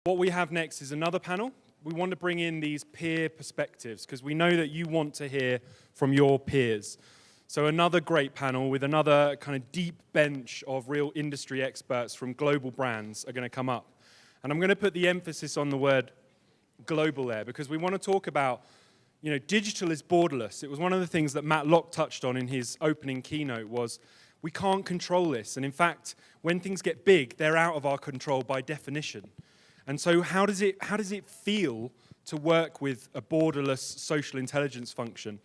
What we have next is another panel. We want to bring in these peer perspectives because we know that you want to hear from your peers. So another great panel with another kind of deep bench of real industry experts from global brands are going to come up. And I'm going to put the emphasis on the word global there because we want to talk about, digital is borderless. It was one of the things that Matt Locke touched on in his opening keynote was we can't control this. And in fact, when things get big, they're out of our control by definition. And so how does it feel to work with a borderless social intelligence function?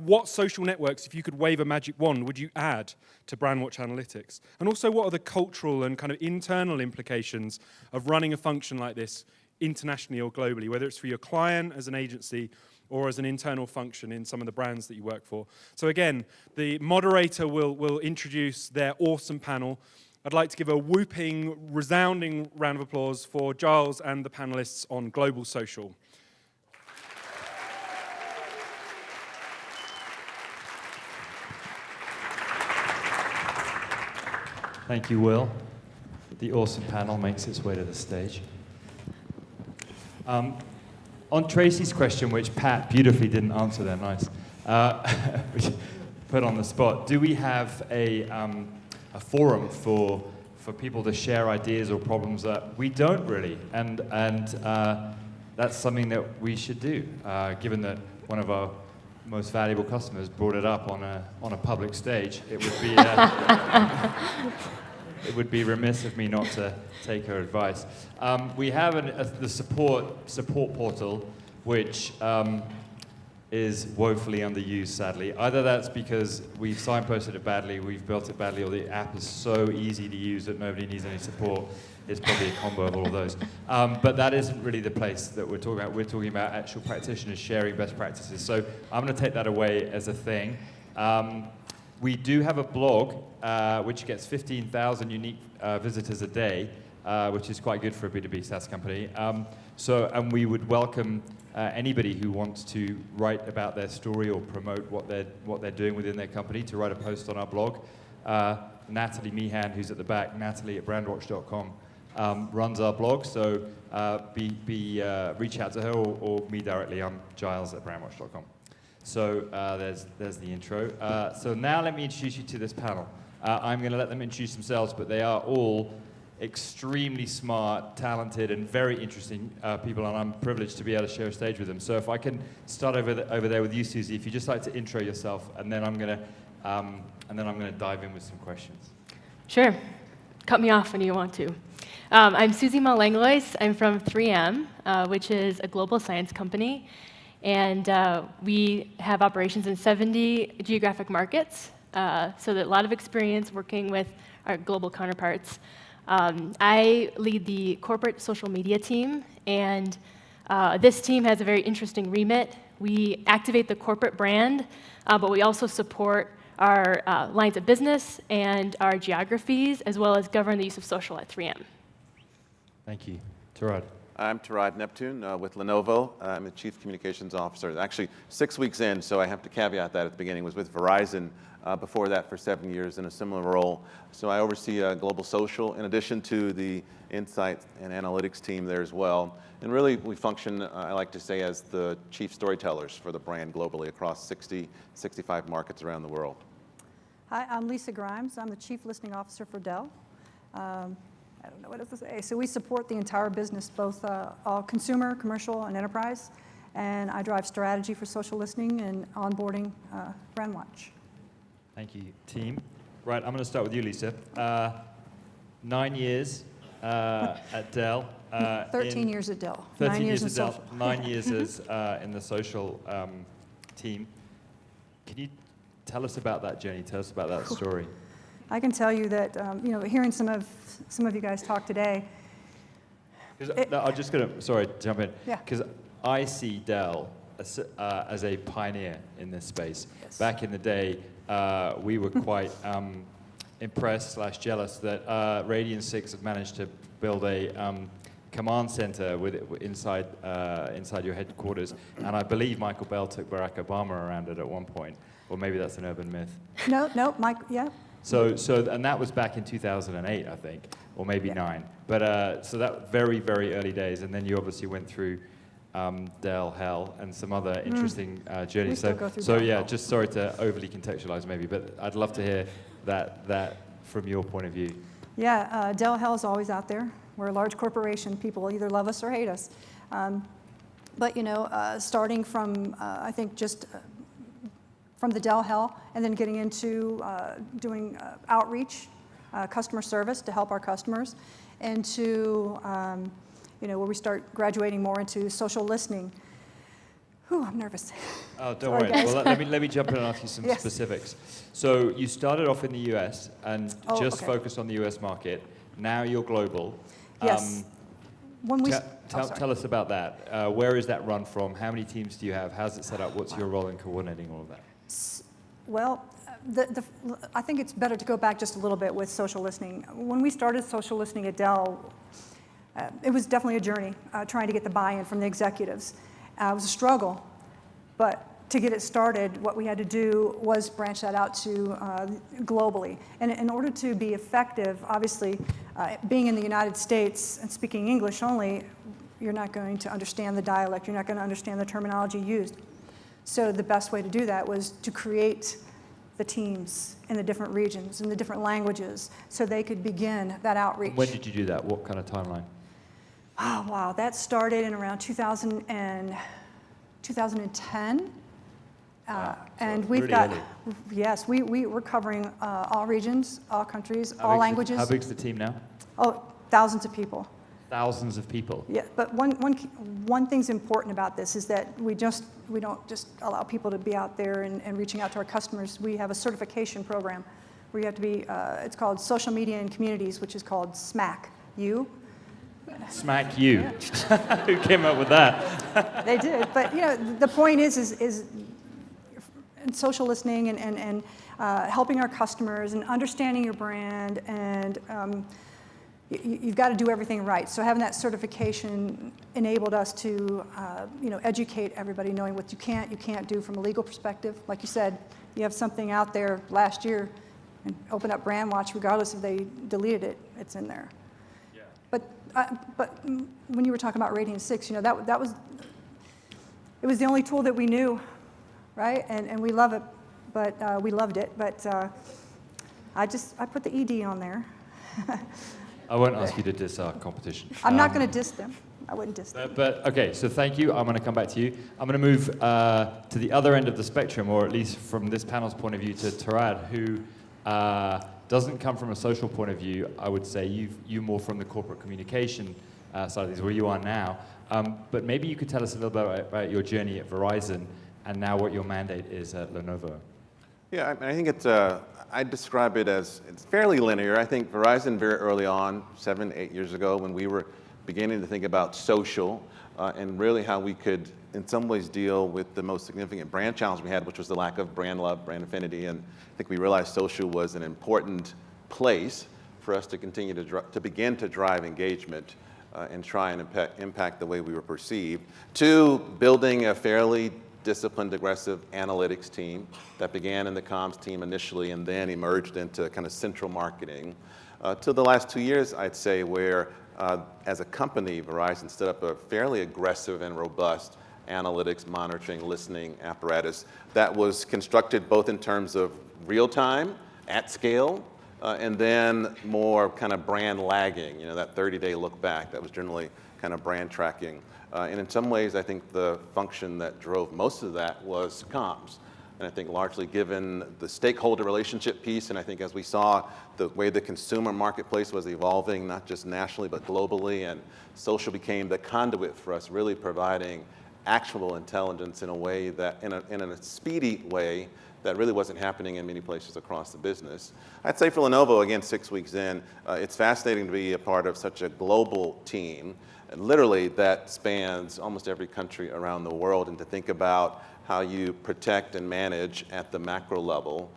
What social networks, if you could wave a magic wand, would you add to Brandwatch Analytics? And also, what are the cultural and kind of internal implications of running a function like this internationally or globally, whether it's for your client as an agency or as an internal function in some of the brands that you work for? So again, the moderator will introduce their awesome panel. I'd like to give a whooping, resounding round of applause for Giles and the panelists on global social. Thank you, Will. The awesome panel makes its way to the stage. On Tracy's question, which Pat beautifully didn't answer there, nice, which put on the spot, do we have a forum for people to share ideas or problems that we don't really, and that's something that we should do, given that one of our most valuable customers brought it up on a public stage. It would be it would be remiss of me not to take her advice. We have the support portal, which is woefully underused, sadly. Either that's because we've signposted it badly, we've built it badly, or the app is so easy to use that nobody needs any support. It's probably a combo of all of those. But that isn't really the place that we're talking about. We're talking about actual practitioners sharing best practices. So I'm going to take that away as a thing. We do have a blog, which gets 15,000 unique visitors a day, which is quite good for a B2B SaaS company. And we would welcome anybody who wants to write about their story or promote what they're doing within their company to write a post on our blog. Natalie Meehan, who's at the back, Natalie at Brandwatch.com, runs our blog. So reach out to her or me directly. I'm Giles at Brandwatch.com. So there's the intro. So now let me introduce you to this panel. I'm going to let them introduce themselves, but they are all extremely smart, talented, and very interesting people, and I'm privileged to be able to share a stage with them. So if I can start over there with you, Susie, if you'd just like to intro yourself, and then I'm going to dive in with some questions. Sure. Cut me off when you want to. I'm Susie Malanglois. I'm from 3M, which is a global science company, and we have operations in 70 geographic markets, so that a lot of experience working with our global counterparts. I lead the corporate social media team, and this team has a very interesting remit. We activate the corporate brand, but we also support our lines of business and our geographies, as well as govern the use of social at 3M. Thank you. Tarad. I'm Tarad Neptune with Lenovo. I'm the Chief Communications Officer. Actually, 6 weeks in, so I have to caveat that at the beginning, was with Verizon. Before that for 7 years in a similar role. So I oversee global social in addition to the insight and analytics team there as well. And really we function, I like to say, as the chief storytellers for the brand globally across 65 markets around the world. Hi, I'm Lisa Grimes. I'm the Chief Listening Officer for Dell. I don't know what else to say. So we support the entire business, both all consumer, commercial, and enterprise. And I drive strategy for social listening and onboarding Brandwatch. Thank you, team. Right, I'm going to start with you, Lisa. 9 years at Dell. 13 years at Dell. 13 9 years at Dell. social. 9 years as in the social team. Can you tell us about that journey? Tell us about that story. I can tell you that hearing some of you guys talk today. I'm just going to jump in. Yeah. Because I see Dell as a pioneer in this space. Yes. Back in the day, we were quite impressed / jealous that Radian 6 had managed to build a command center inside your headquarters, and I believe Michael Bell took Barack Obama around it at one point, or maybe that's an urban myth. No, Mike, yeah. And that was back in 2008, I think, or maybe 9. But so that very, very early days. And then you obviously went through Dell, Hell, and some other interesting journeys. We still go through So Dell, yeah, Hell. just sorry to overly contextualize maybe, but I'd love to hear that from your point of view. Yeah, Dell Hell is always out there. We're a large corporation. People either love us or hate us. But starting from, I think, just from the Dell Hell, and then getting into doing outreach, customer service to help our customers, into where we start graduating more into social listening. Whew, I'm nervous. Oh, don't Sorry, worry. guys. Well, let me jump in and ask you some Yes. specifics. So you started off in the US and just okay. focused on the US market. Now you're global. Yes. When we Tell us about that. Where is that run from? How many teams do you have? How's it set up? What's your role in coordinating all of that? Well, I think it's better to go back just a little bit with social listening. When we started social listening at Dell, it was definitely a journey, trying to get the buy-in from the executives. It was a struggle, but to get it started, what we had to do was branch that out to globally. And in order to be effective, obviously, being in the United States and speaking English only, you're not going to understand the dialect, you're not going to understand the terminology used. So the best way to do that was to create the teams in the different regions, in the different languages, so they could begin that outreach. When did you do that? What kind of timeline? Oh, wow, that started in around 2010. And we've really got, early. yes, we're covering all regions, all countries, How all big's languages. How big's the team now? Oh, thousands of people. Thousands of people. Yeah, but one thing's important about this is that we don't just allow people to be out there and reaching out to our customers. We have a certification program where you have to be, it's called Social Media and Communities, which is called SMAC. Smack you. Who came up with that? They did, but the point is in social listening and helping our customers and understanding your brand, and you've got to do everything right. So having that certification enabled us to educate everybody, knowing what you can't do from a legal perspective. Like you said, you have something out there last year, and open up Brandwatch, regardless if they deleted it, it's in there. But when you were talking about Radiant 6, that was the only tool that we knew, right? And we love it, but we loved it. But I put the ED on there. I won't ask you to diss our competition. I'm not going to diss them. I wouldn't diss them. But okay, so thank you. I'm going to come back to you. I'm going to move to the other end of the spectrum, or at least from this panel's point of view, to Tarad, who doesn't come from a social point of view. I would say you more from the corporate communication side of things, where you are now. But maybe you could tell us a little bit about your journey at Verizon and now what your mandate is at Lenovo. Yeah, I think I describe it as it's fairly linear. I think Verizon very early on, 7, 8 years ago, when we were beginning to think about social and really how we could, in some ways, deal with the most significant brand challenge we had, which was the lack of brand love, brand affinity, and I think we realized social was an important place for us to continue to begin to drive engagement and try and impact the way we were perceived. 2, building a fairly disciplined, aggressive analytics team that began in the comms team initially and then emerged into kind of central marketing. To the last 2 years, I'd say, where as a company, Verizon stood up a fairly aggressive and robust analytics, monitoring, listening apparatus that was constructed both in terms of real time, at scale, and then more kind of brand lagging, that 30-day look back that was generally kind of brand tracking. And in some ways, I think the function that drove most of that was comms. And I think largely given the stakeholder relationship piece, and I think as we saw the way the consumer marketplace was evolving, not just nationally, but globally, and social became the conduit for us really providing actionable intelligence in a way that, in a speedy way, that really wasn't happening in many places across the business. I'd say for Lenovo, again, 6 weeks in, it's fascinating to be a part of such a global team, and literally that spans almost every country around the world, and to think about how you protect and manage at the macro level,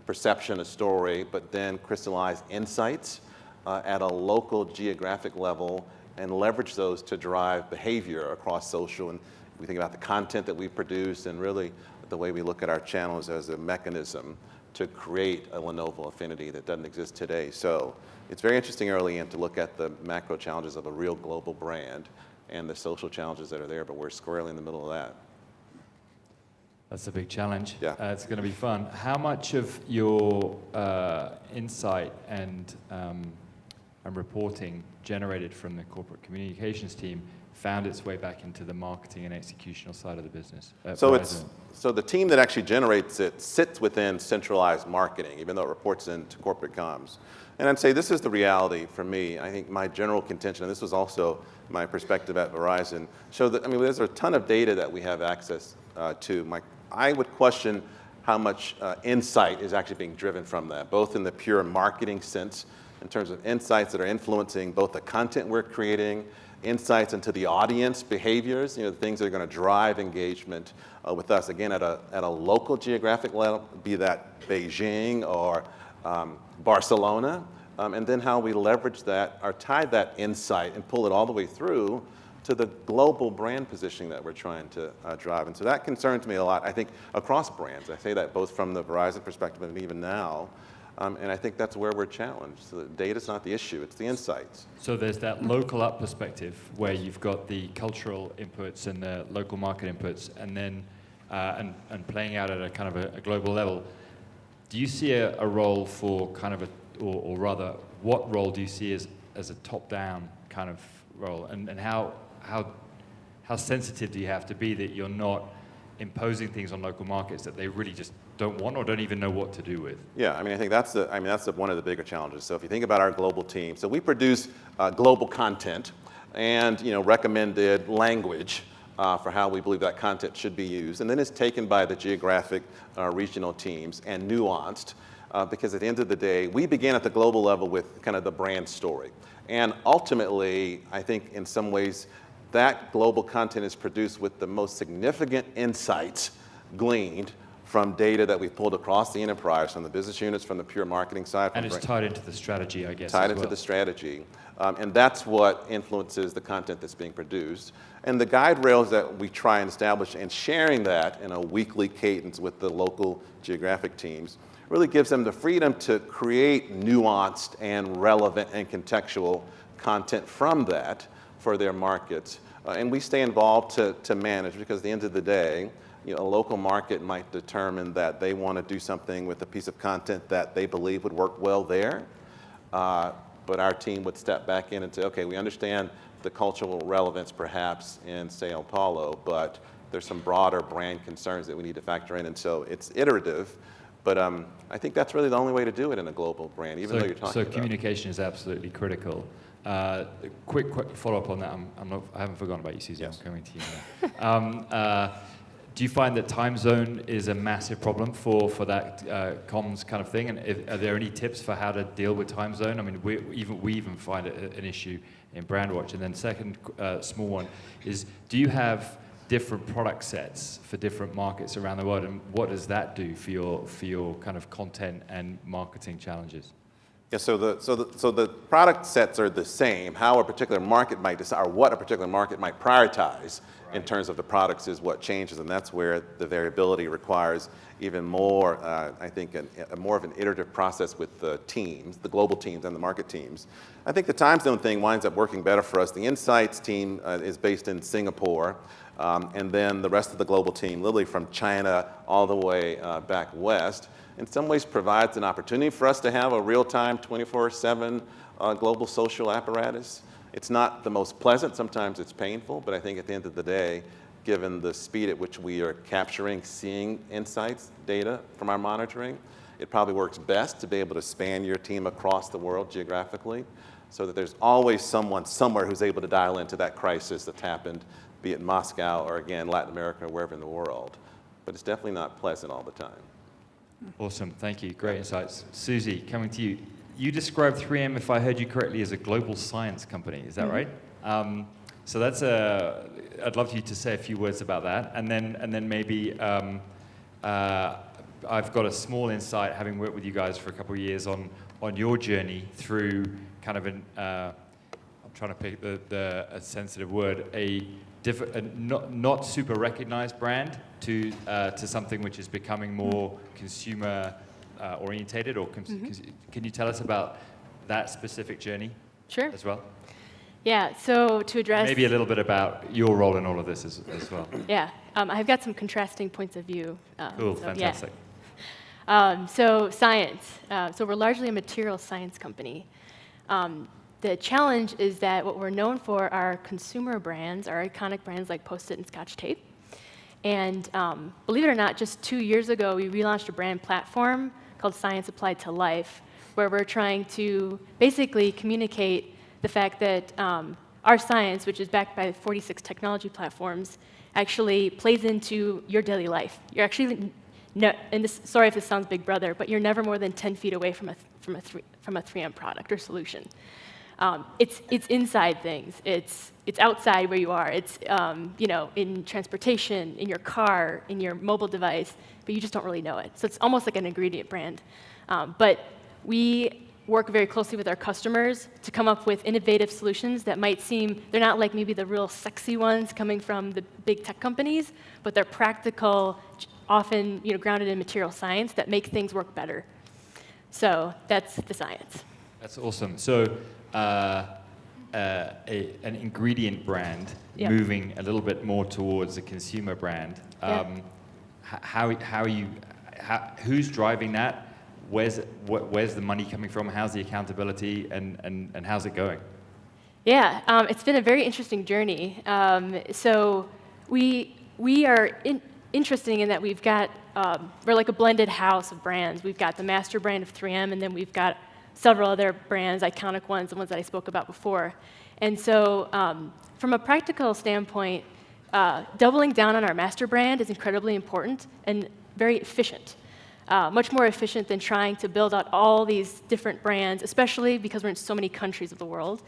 perception, a story, but then crystallize insights at a local geographic level and leverage those to drive behavior across social. And we think about the content that we produce and really the way we look at our channels as a mechanism to create a Lenovo affinity that doesn't exist today. So it's very interesting early in to look at the macro challenges of a real global brand and the social challenges that are there, but we're squarely in the middle of that. That's a big challenge. Yeah. It's going to be fun. How much of your insight and reporting generated from the corporate communications team found its way back into the marketing and executional side of the business? So the team that actually generates it sits within centralized marketing, even though it reports into corporate comms. And I'd say this is the reality for me. I think my general contention, and this was also my perspective at Verizon, showed that, I mean, there's a ton of data that we have access to. I would question how much insight is actually being driven from that, both in the pure marketing sense, in terms of insights that are influencing both the content we're creating, insights into the audience behaviors, the things that are going to drive engagement with us, again, at a local geographic level, be that Beijing or Barcelona, and then how we leverage that or tie that insight and pull it all the way through to the global brand positioning that we're trying to drive. And so that concerns me a lot, I think, across brands. I say that both from the Verizon perspective and even now. And I think that's where we're challenged. So the data's not the issue, it's the insights. So there's that local up perspective where you've got the cultural inputs and the local market inputs, and then and playing out at a kind of a global level. Do you see a role for kind of or rather, what role do you see as a top-down kind of role, and how sensitive do you have to be that you're not imposing things on local markets that they really just don't want or don't even know what to do with? Yeah, I think that's one of the bigger challenges. So if you think about our global team, so we produce global content and recommended language for how we believe that content should be used, and then it's taken by the geographic regional teams and nuanced because at the end of the day, we begin at the global level with kind of the brand story, and ultimately, I think in some ways, that global content is produced with the most significant insights gleaned from data that we've pulled across the enterprise, from the business units, from the pure marketing side. And it's tied into the strategy, I guess. Tied into the strategy. And that's what influences the content that's being produced. And the guide rails that we try and establish and sharing that in a weekly cadence with the local geographic teams really gives them the freedom to create nuanced and relevant and contextual content from that for their markets. And we stay involved to manage, because at the end of the day, a local market might determine that they want to do something with a piece of content that they believe would work well there. But our team would step back in and say, okay, we understand the cultural relevance perhaps in Sao Paulo, but there's some broader brand concerns that we need to factor in. And so it's iterative. But I think that's really the only way to do it in a global brand, even though you're talking about. So communication is absolutely critical. Quick follow-up on that. I haven't forgotten about you, Susie. Yes. I'm coming to you now. Do you find that time zone is a massive problem for that comms kind of thing? And are there any tips for how to deal with time zone? I mean, we even find it an issue in Brandwatch. And then second small one is, do you have different product sets for different markets around the world? And what does that do for your kind of content and marketing challenges? Yeah, so the product sets are the same. How a particular market might decide, or what a particular market might prioritize in terms of the products, is what changes, and that's where the variability requires even more, I think, more of an iterative process with the teams, the global teams and the market teams. I think the time zone thing winds up working better for us. The insights team is based in Singapore, and then the rest of the global team, literally from China all the way back west, in some ways provides an opportunity for us to have a real-time 24/7 global social apparatus. It's not the most pleasant, sometimes it's painful, but I think at the end of the day, given the speed at which we are capturing, seeing insights, data from our monitoring, it probably works best to be able to span your team across the world geographically, so that there's always someone somewhere who's able to dial into that crisis that's happened, be it in Moscow or, again, Latin America or wherever in the world. But it's definitely not pleasant all the time. Awesome, thank you. Great insights. Susie, coming to you. You described 3M, if I heard you correctly, as a global science company. Is that right? So that's I'd love you to say a few words about that, and then maybe I've got a small insight, having worked with you guys for a couple of years on your journey through kind of an I'm trying to pick a sensitive word, a not super recognized brand to something which is becoming more consumer orientated, or can you tell us about that specific journey Sure. as well? Yeah, so to address... Maybe a little bit about your role in all of this as well. Yeah, I've got some contrasting points of view. Cool, so, fantastic. Yeah. So science. So we're largely a material science company. The challenge is that what we're known for are consumer brands, our iconic brands like Post-it and Scotch tape. And believe it or not, just 2 years ago, we relaunched a brand platform called Science Applied to Life, where we're trying to basically communicate the fact that our science, which is backed by 46 technology platforms, actually plays into your daily life. You're actually, and this, sorry if this sounds big brother, but you're never more than 10 feet away from a 3M product or solution. It's inside things. It's outside where you are. It's in transportation, in your car, in your mobile device, but you just don't really know it. So it's almost like an ingredient brand. But we work very closely with our customers to come up with innovative solutions that might seem, they're not like maybe the real sexy ones coming from the big tech companies, but they're practical, often grounded in material science that make things work better. So that's the science. That's awesome. So an ingredient brand Yep. moving a little bit more towards a consumer brand. Who's driving that? Where's the money coming from? How's the accountability, and how's it going? Yeah, it's been a very interesting journey. So we are interesting in that we've got, we're like a blended house of brands. We've got the master brand of 3M, and then we've got several other brands, iconic ones, the ones that I spoke about before. And so from a practical standpoint, doubling down on our master brand is incredibly important and very efficient. Much more efficient than trying to build out all these different brands, especially because we're in so many countries of the world.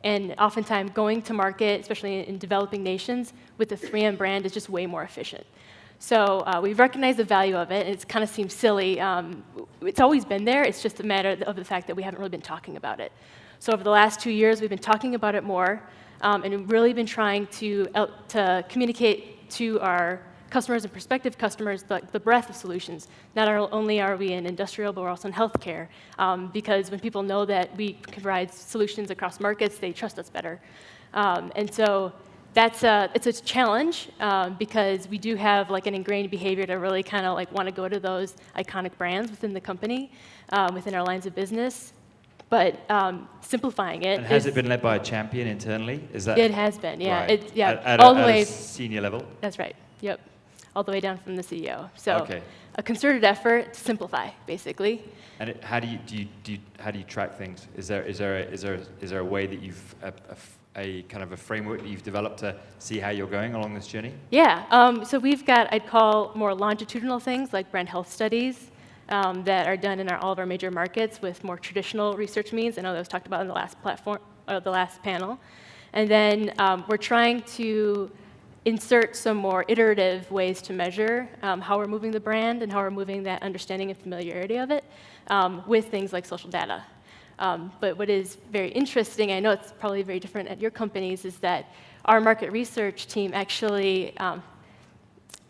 And oftentimes going to market, especially in developing nations, with the 3M brand is just way more efficient. So we've recognized the value of it, and it kind of seems silly. It's always been there. It's just a matter of the fact that we haven't really been talking about it. So over the last 2 years, we've been talking about it more, and we've really been trying to communicate to our customers and prospective customers the breadth of solutions. Not only are we in industrial, but we're also in healthcare, because when people know that we can provide solutions across markets, they trust us better. And so it's a challenge because we do have like an ingrained behavior to really kind of like want to go to those iconic brands within the company, within our lines of business. But simplifying it. And has it been led by a champion internally? Is that? It has been, yeah. Right. All the way. At a senior level? That's right. Yep. All the way down from the CEO. So okay. A concerted effort to simplify, basically. And how do you track things? Is there a way that you've a kind of a framework that you've developed to see how you're going along this journey? Yeah. So we've got, I'd call, more longitudinal things like brand health studies that are done in all of our major markets with more traditional research means. I know that was talked about in the last panel. And then we're trying to insert some more iterative ways to measure how we're moving the brand and how we're moving that understanding and familiarity of it with things like social data. But what is very interesting, I know it's probably very different at your companies, is that our market research team actually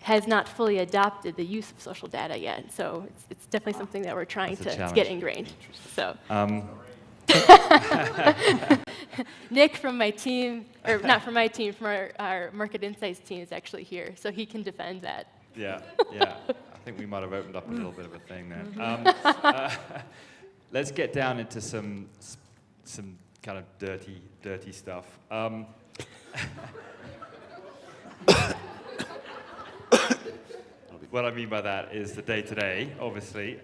has not fully adopted the use of social data yet. So it's definitely something that we're trying to get ingrained. So. Nick from my team, or not from my team, from our market insights team is actually here, so he can defend that. Yeah. I think we might have opened up a little bit of a thing there. Let's get down into some kind of dirty stuff. What I mean by that is the day-to-day, obviously.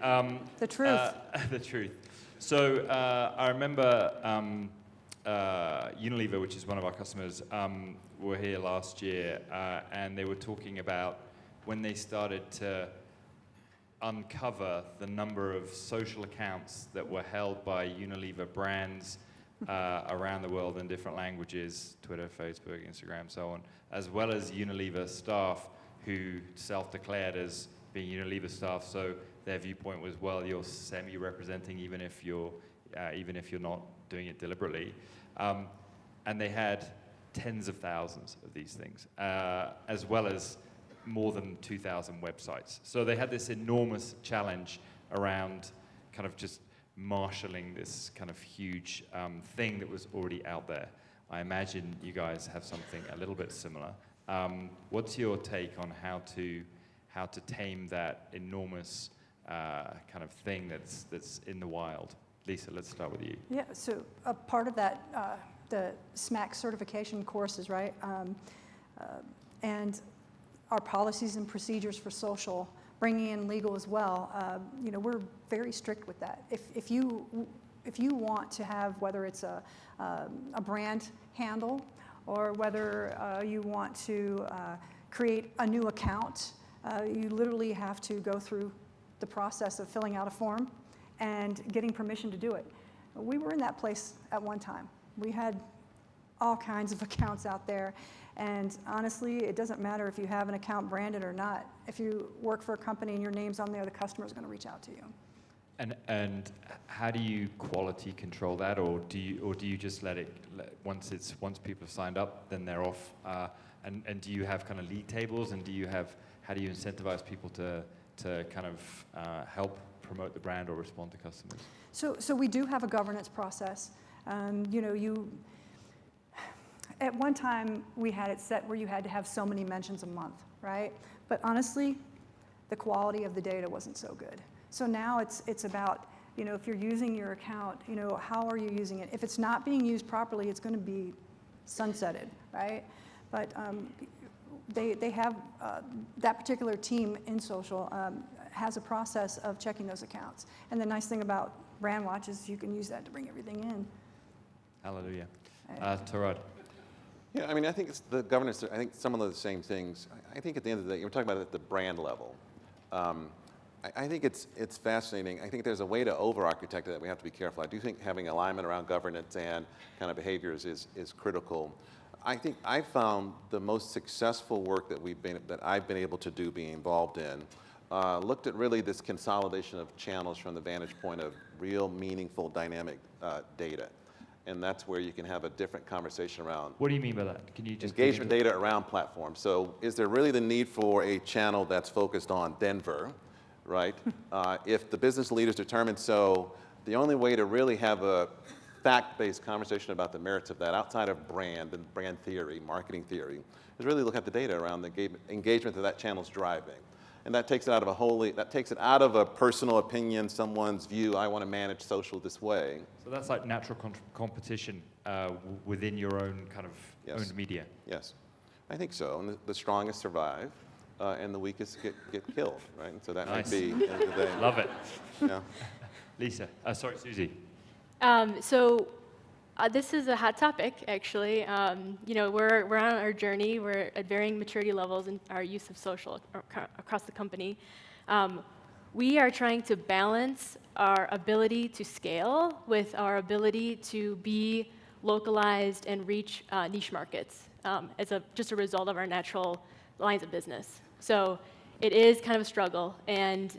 The truth. The truth. So I remember Unilever, which is one of our customers, were here last year, and they were talking about when they started to uncover the number of social accounts that were held by Unilever brands around the world in different languages, Twitter, Facebook, Instagram, so on, as well as Unilever staff who self-declared as being Unilever staff. So their viewpoint was, well, you're semi-representing even if you're not doing it deliberately. And they had tens of thousands of these things, as well as more than 2,000 websites. So they had this enormous challenge around kind of just marshalling this kind of huge thing that was already out there. I imagine you guys have something a little bit similar. What's your take on how to tame that enormous kind of thing that's in the wild? Lisa, let's start with you. Yeah, so a part of that, the SMAC certification courses, right? And our policies and procedures for social, bringing in legal as well. We're very strict with that. If you want to have, whether it's a brand handle or whether you want to create a new account, you literally have to go through the process of filling out a form and getting permission to do it. We were in that place at one time. We had all kinds of accounts out there, and honestly, it doesn't matter if you have an account branded or not. If you work for a company and your name's on there, the customer's going to reach out to you. And how do you quality control that, or do you just let it once people have signed up, then they're off? And do you have kind of league tables, and how do you incentivize people to kind of help promote the brand or respond to customers? So we do have a governance process. At one time, we had it set where you had to have so many mentions a month, right? But honestly, the quality of the data wasn't so good. So now it's about, if you're using your account, how are you using it? If it's not being used properly, it's going to be sunsetted, right? But they have, that particular team in social has a process of checking those accounts. And the nice thing about Brandwatch is you can use that to bring everything in. Hallelujah. Tarad. Yeah, I mean, I think it's the governance, I think some of the same things. I think at the end of the day, we're talking about it at the brand level. I think it's fascinating. I think there's a way to over-architect it that we have to be careful. I do think having alignment around governance and kind of behaviors is critical. I think I found the most successful work that I've been able to do, being involved in, looked at really this consolidation of channels from the vantage point of real, meaningful, dynamic data. And that's where you can have a different conversation around. What do you mean by that? Can you just engagement data around platforms. So is there really the need for a channel that's focused on Denver, right? If the business leaders determine so, the only way to really have a fact-based conversation about the merits of that outside of brand and brand theory, marketing theory, is really look at the data around the engagement that that channel's driving. And that takes it out of a personal opinion, someone's view, I want to manage social this way. So that's like natural competition within your own kind of owned media. Yes, I think so. And the strongest survive, and the weakest get killed, right? And so that might be the end of the day. Love it. Yeah. Lisa, sorry, Susie. This is a hot topic, actually. We're on our journey. We're at varying maturity levels in our use of social across the company. We are trying to balance our ability to scale with our ability to be localized and reach niche markets as just a result of our natural lines of business. So it is kind of a struggle, and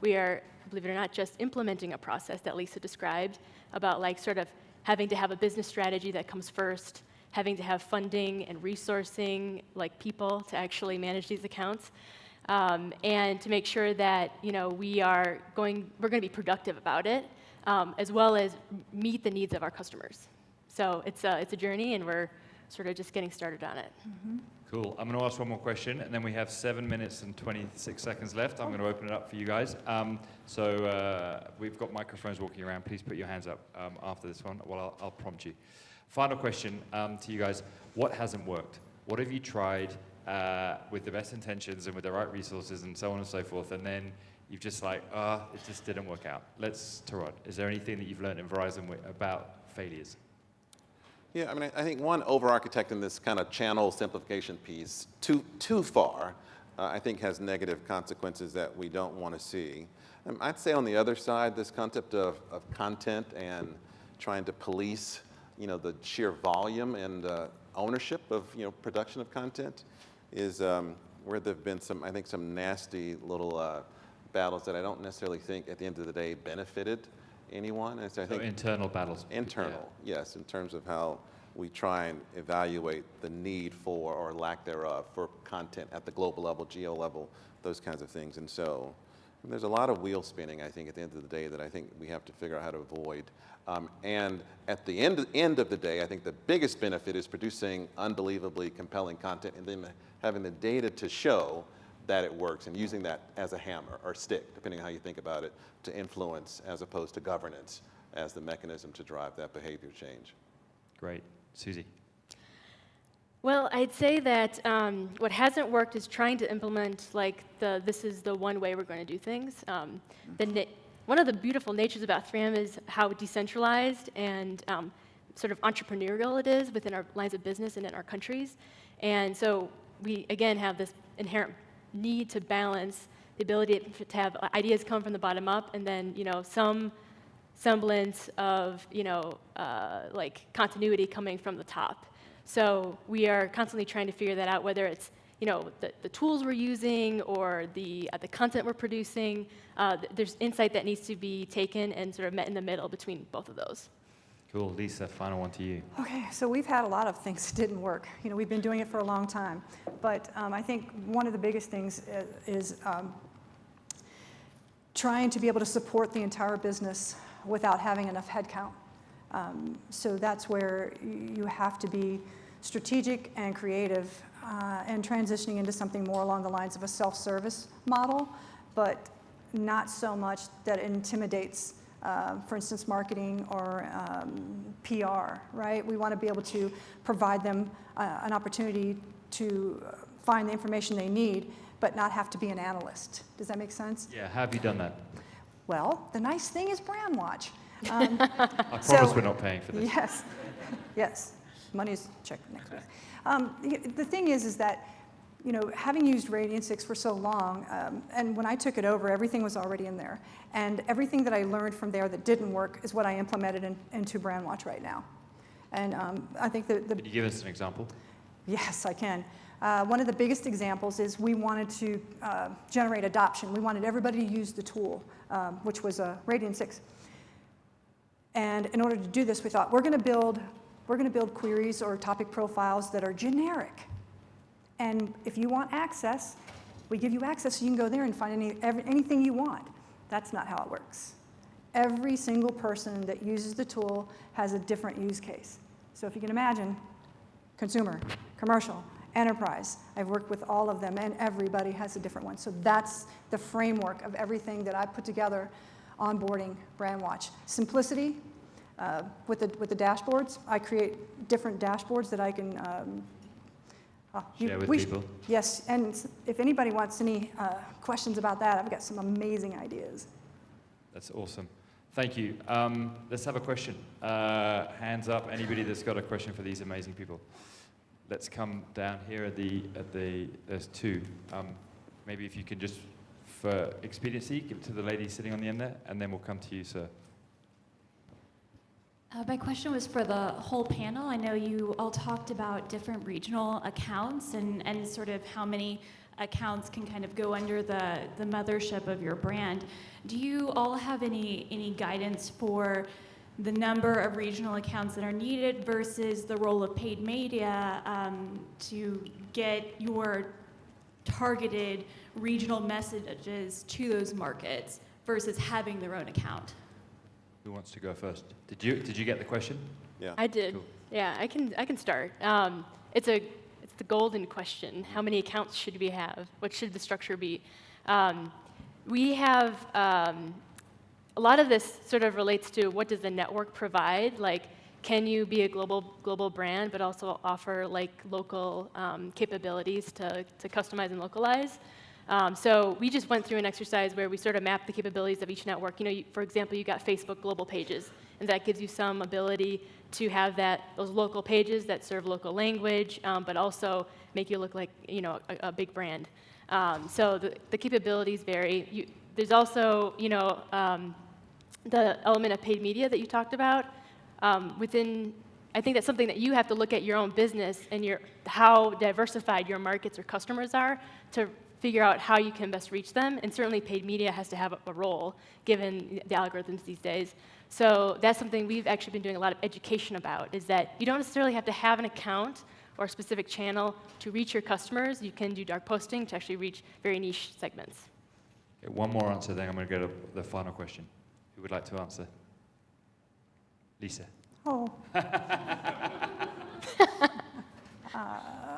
we are, believe it or not, just implementing a process that Lisa described about sort of having to have a business strategy that comes first, having to have funding and resourcing, people to actually manage these accounts, and to make sure that we're going to be productive about it, as well as meet the needs of our customers. So it's a journey, and we're sort of just getting started on it. Mm-hmm. Cool. I'm going to ask one more question, and then we have 7 minutes and 26 seconds left. I'm going to open it up for you guys. We've got microphones walking around. Please put your hands up after this one. Well, I'll prompt you. Final question to you guys. What hasn't worked? What have you tried with the best intentions and with the right resources and so on and so forth, and then you've just it just didn't work out? Tarad, is there anything that you've learned in Verizon about failures? Yeah, I mean, I think one, over-architecting this kind of channel simplification piece too far, I think has negative consequences that we don't want to see. I'd say on the other side, this concept of content and trying to police, the sheer volume and ownership of, production of content is where there've been some nasty little battles that I don't necessarily think at the end of the day benefited anyone. And so I think internal battles. Internal, yes, in terms of how we try and evaluate the need for or lack thereof for content at the global level, geo level, those kinds of things. And so There's a lot of wheel spinning, I think, at the end of the day that I think we have to figure out how to avoid. And at the end of the day, I think the biggest benefit is producing unbelievably compelling content and then having the data to show that it works and using that as a hammer or stick, depending on how you think about it, to influence as opposed to governance as the mechanism to drive that behavior change. Great. Susie? Well, I'd say that what hasn't worked is trying to implement like this is the one way we're going to do things. One of the beautiful natures about 3M is how decentralized and sort of entrepreneurial it is within our lines of business and in our countries. And so we, again, have this inherent need to balance the ability to have ideas come from the bottom up and then, some semblance of, like continuity coming from the top. So we are constantly trying to figure that out, whether it's the tools we're using or the content we're producing. There's insight that needs to be taken and sort of met in the middle between both of those. Cool. Lisa, final one to you. Okay, so we've had a lot of things that didn't work. We've been doing it for a long time. But I think one of the biggest things is trying to be able to support the entire business without having enough headcount. So that's where you have to be strategic and creative and transitioning into something more along the lines of a self-service model, but not so much that it intimidates, for instance, marketing or PR, right? We want to be able to provide them an opportunity to find the information they need, but not have to be an analyst. Does that make sense? Yeah, how have you done that? Well, the nice thing is Brandwatch. I promise we're not paying for this. Yes, yes. Money's checked next week. The thing is that, having used Radian 6 for so long, and when I took it over, everything was already in there. And everything that I learned from there that didn't work is what I implemented into Brandwatch right now. And I think that Can you give us an example? Yes, I can. One of the biggest examples is we wanted to generate adoption. We wanted everybody to use the tool, which was Radian 6. And in order to do this, we thought we're going to build queries or topic profiles that are generic. And if you want access, we give you access so you can go there and find anything you want. That's not how it works. Every single person that uses the tool has a different use case. So if you can imagine, consumer, commercial, enterprise, I've worked with all of them, and everybody has a different one. So that's the framework of everything that I put together onboarding Brandwatch. Simplicity, with the dashboards. I create different dashboards that I can share with people. Yes, and if anybody wants any questions about that, I've got some amazing ideas. That's awesome. Thank you. Let's have a question. Hands up, anybody that's got a question for these amazing people. Let's come down here there's two. Maybe if you can just, for expediency, give it to the lady sitting on the end there, and then we'll come to you, sir. My question was for the whole panel. I know you all talked about different regional accounts and sort of how many accounts can kind of go under the mothership of your brand. Do you all have any guidance for the number of regional accounts that are needed versus the role of paid media to get your targeted regional messages to those markets versus having their own account? Who wants to go first? Did you get the question? Yeah. I did. Cool. Yeah, I can start. It's the golden question. How many accounts should we have? What should the structure be? We have a lot of this sort of relates to what does the network provide? Like, can you be a global brand, but also offer like local capabilities to customize and localize? So we just went through an exercise where we sort of mapped the capabilities of each network. For example, you got Facebook global pages, and that gives you some ability to have those local pages that serve local language, but also make you look like a big brand. So the capabilities vary. There's also the element of paid media that you talked about. I think that's something that you have to look at your own business and how diversified your markets or customers are to figure out how you can best reach them, and certainly paid media has to have a role given the algorithms these days. So that's something we've actually been doing a lot of education about, is that you don't necessarily have to have an account or a specific channel to reach your customers. You can do dark posting to actually reach very niche segments. Okay, one more answer, then I'm going to go to the final question. Who would like to answer? Lisa. Oh,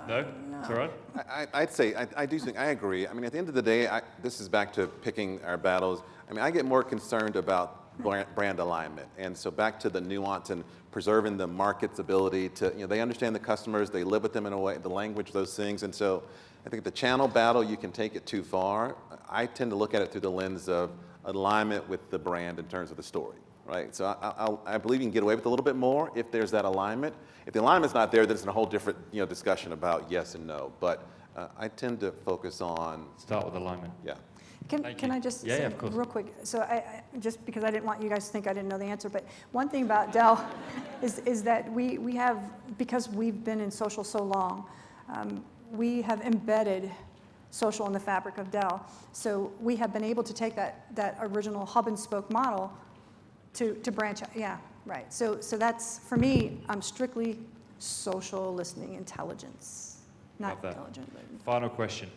No? It's all right? I'd say, I do think, I agree. I mean, at the end of the day, this is back to picking our battles. I mean, I get more concerned about brand alignment. And so back to the nuance and preserving the market's ability to, they understand the customers, they live with them in a way, the language, those things. And so I think the channel battle, you can take it too far. I tend to look at it through the lens of alignment with the brand in terms of the story, right? So I believe you can get away with a little bit more if there's that alignment. If the alignment's not there, then it's a whole different discussion about yes and no. But I tend to focus on... Start with alignment. Yeah. Can I just Yeah, say of course. real quick? So just because I didn't want you guys to think I didn't know the answer, but one thing about Dell is that we have, because we've been in social so long, we have embedded social in the fabric of Dell. So we have been able to take that original hub and spoke model to branch out. Yeah, right. So that's, for me, I'm strictly social listening intelligence, not Love that. intelligent. But Final question.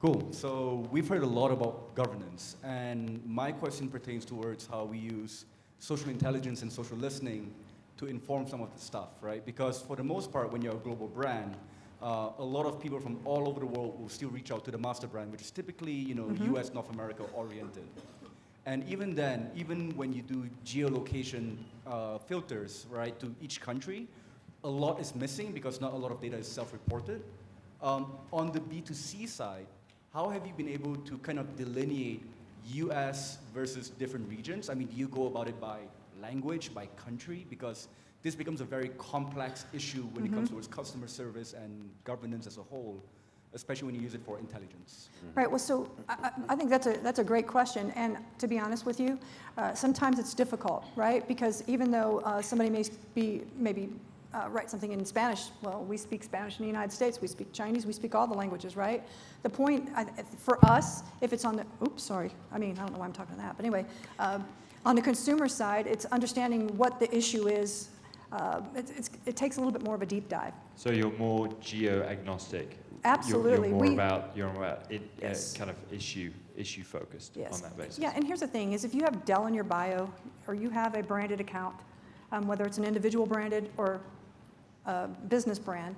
Cool. So we've heard a lot about governance, and my question pertains towards how we use social intelligence and social listening to inform some of the stuff, right? Because for the most part, when you're a global brand, a lot of people from all over the world will still reach out to the master brand, which is typically, US, North America oriented. And even then, even when you do geolocation filters, right, to each country, a lot is missing because not a lot of data is self-reported. On the B2C side, how have you been able to kind of delineate US versus different regions? I mean, do you go about it by language, by country? Because this becomes a very complex issue when it comes towards customer service and governance as a whole, especially when you use it for intelligence. Right. Well, so I think that's a great question. And to be honest with you, sometimes it's difficult, right? Because even though somebody maybe write something in Spanish, well, we speak Spanish in the United States. We speak Chinese. We speak all the languages, right? The point for us, if it's on the, I don't know why I'm talking to that. But anyway, on the consumer side, it's understanding what the issue is. It takes a little bit more of a deep dive. So you're more geo-agnostic. Absolutely. You're more about Yes. kind of issue focused on that basis. Yeah, and here's the thing, is if you have Dell in your bio, or you have a branded account, whether it's an individual branded or a business brand,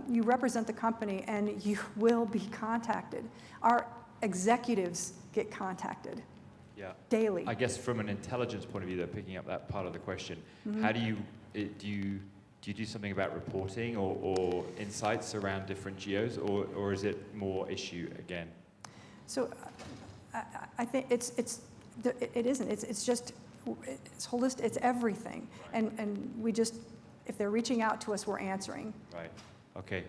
you represent the company and you will be contacted. Our executives get contacted daily. I guess from an intelligence point of view, though, picking up that part of the question, how do you do something about reporting or insights around different geos, or is it more issue again? So I think it isn't. It's just, it's holistic, it's everything. And we just, if they're reaching out to us, we're answering. Right, okay.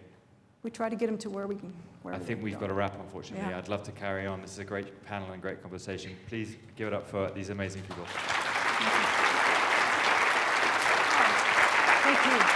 We try to get them to where we can. I think we've got to wrap, unfortunately. Yeah. I'd love to carry on. This is a great panel and great conversation. Please give it up for these amazing people.